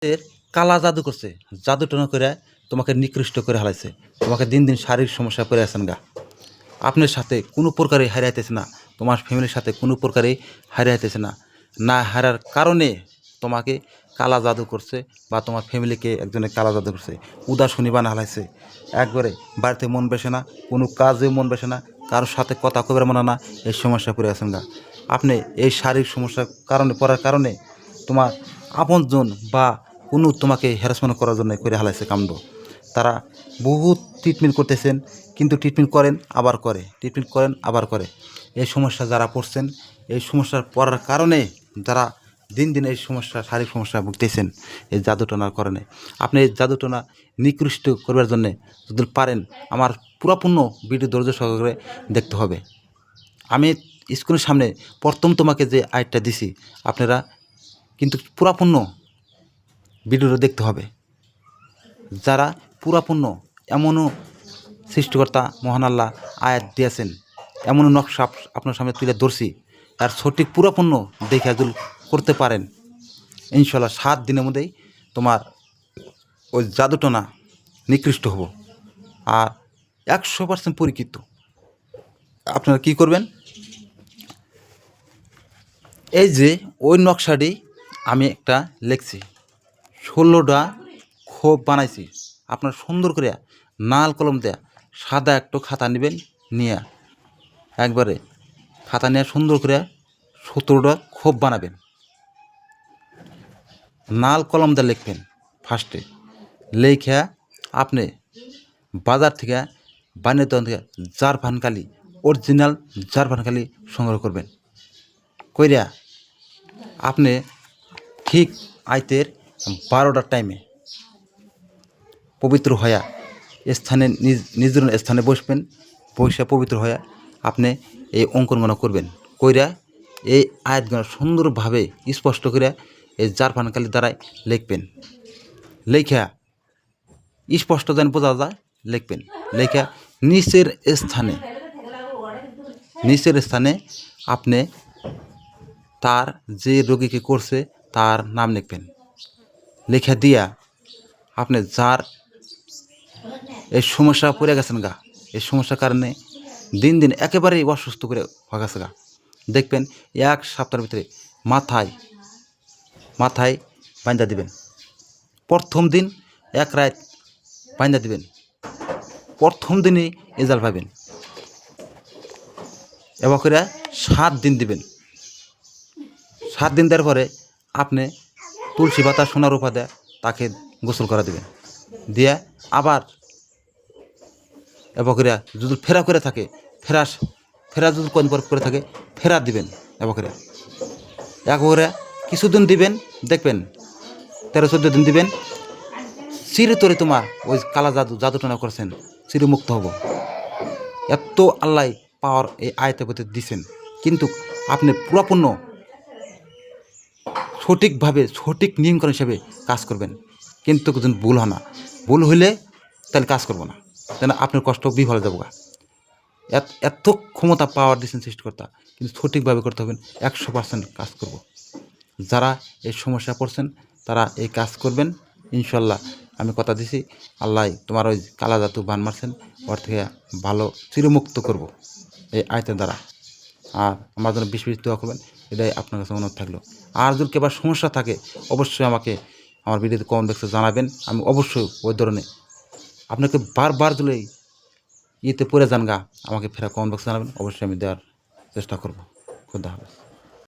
এর কালা জাদু করছে, জাদু টনা করে তোমাকে নিকৃষ্ট করে হালাইছে। তোমাকে দিন দিন শারীরিক সমস্যা পড়ে আছেন গা। আপনার সাথে কোনো প্রকারে হারাইতেছে না, তোমার ফ্যামিলির সাথে কোনো প্রকারে হারাইতেছে না। না হারার কারণে তোমাকে কালা জাদু করছে বা তোমার ফ্যামিলিকে একজনে কালা জাদু করছে, উদাসীনী বানা হালাইছে। একবারে বাড়িতে মন বসে না, কোনো কাজে মন বসে না, কারোর সাথে কথা কইবার মনে না, এই সমস্যা পড়ে আছেন গা। আপনি এই শারীরিক সমস্যার কারণে পড়ার কারণে তোমার আপনজন বা কোনো তোমাকে হ্যারাসমেন্ট করার জন্য করে হালাইছে কাণ্ড। তারা বহুত ট্রিটমেন্ট করতেছেন, কিন্তু ট্রিটমেন্ট করেন আবার করে, ট্রিটমেন্ট করেন আবার করে। এই সমস্যা যারা পড়ছেন, এই সমস্যার পড়ার কারণে যারা দিন দিন এই সমস্যা শারীরিক সমস্যা ভুগতেছেন এই জাদুটনার কারণে, আপনি এই জাদুটনা নিকৃষ্ট করবার জন্যে যদি পারেন আমার পুরাপূর্ণ ভিডিও ধৈর্য সহকারে দেখতে হবে। আমি স্ক্রিনের সামনে প্রথম তোমাকে যে আইডটা দিছি, আপনারা কিন্তু পুরাপূর্ণ ভিডিওটা দেখতে হবে। যারা পুরাপূর্ণ এমনও সৃষ্টিকর্তা মহান আল্লাহ আয়াত দিয়েছেন, এমনও নকশা আপনার সামনে তুলে ধরছি, আর সঠিক পুরাপূর্ণ দেখে যদি করতে পারেন, ইনশাল্লাহ 7 দিনের মধ্যেই তোমার ওই জাদুটনা নিকৃষ্ট হব। আর 100% পরীক্ষিত। আপনারা কি করবেন, এই যে ওই নকশাটি আমি একটা লিখছি, 16টা খোপ বানাইছি। আপনার সুন্দর করে নাল কলম দেয়া সাদা একটু খাতা নেবেন, নিয়ে একবারে খাতা নিয়ে সুন্দর করে 17টা খোপ বানাবেন। নাল কলম দিয়ে লিখবেন ফার্স্টে, লেখা আপনি বাজার থেকে বানিয়ে দোকান থেকে জারফানকালি, অরিজিনাল জারফানকালি সংগ্রহ করবেন। কইরা আপনি ঠিক আইতের 12টার টাইমে পবিত্র হয়া স্থানে নিজের স্থানে বসবেন, বসে পবিত্র হয়ে আপনি এই অঙ্কনগুলো করবেন। কইরা এই আয়াতগুলো সুন্দরভাবে স্পষ্ট করে এই জারফানকালি দ্বারাই লিখবেন। লেখা স্পষ্ট যেন বোঝা যায় লিখবেন। লেখা নিচের স্থানে আপনি তার যে রোগীকে করছে তার নাম লিখবেন। লেখা দিয়া আপনি যার এই সমস্যা পড়ে গেছেন গা, এই সমস্যার কারণে দিন দিন একেবারেই অসুস্থ করে হয়ে গেছে গা, দেখবেন 1 সপ্তাহের ভিতরে মাথায় বাঁধা দিবেন। প্রথম দিন 1 রাত বাঁধা দিবেন, প্রথম দিনই রেজাল্ট পাবেন। এবার করে 7 দিন দিবেন। 7 দিন দেওয়ার পরে আপনি তুলসী পাতা সোনার রূপা দেয় তাকে গোসল করা দেবেন। দিয়ে আবার এবার করে যদি ফেরা করে থাকে, ফেরা যদি কোন পর করে থাকে ফেরা দিবেন। এবার করে কিছুদিন দিবেন, দেখবেন 13-14 দিন দিবেন, চিরতরে তোমার ওই কালা জাদুটনা করছেন চিরমুক্ত হব। এত আল্লাহ পাওয়ার এই আয়তের প্রতি দিছেন, কিন্তু আপনি পুরাপূর্ণ সঠিকভাবে সঠিক নিয়মকানুন হিসেবে কাজ করবেন। কিন্তু যদি ভুল হয় না, ভুল হইলে তাহলে কাজ করবো না, তাহলে আপনার কষ্ট বিফলে যাবো। এত ক্ষমতা পাওয়ার দিচ্ছেন সৃষ্টিকর্তা, কিন্তু সঠিকভাবে করতে হবে। 100% কাজ করব। যারা এই সমস্যা পড়ছেন তারা এই কাজ করবেন ইনশাল্লাহ। আমি কথা দিছি, আল্লাহ তোমার ওই কালা জাদু বান মারছেন ওর থেকে ভালো চিরমুক্ত করব এই আয়তের দ্বারা। আর আমার জন্য বেশি দোয়া করবেন, এটাই আপনার কাছে অনুরোধ থাকলো। আর যদি কেবার সমস্যা থাকে অবশ্যই আমাকে আমার ভিডিওতে কমেন্ট বক্সে জানাবেন। আমি অবশ্যই ওই ধরনের আপনাকে বারবার যদি ইয়েতে পড়ে যান গা, আমাকে ফেরা কমেন্ট বক্সে জানাবেন, অবশ্যই আমি দেওয়ার চেষ্টা করব। খুদা হাফেজ।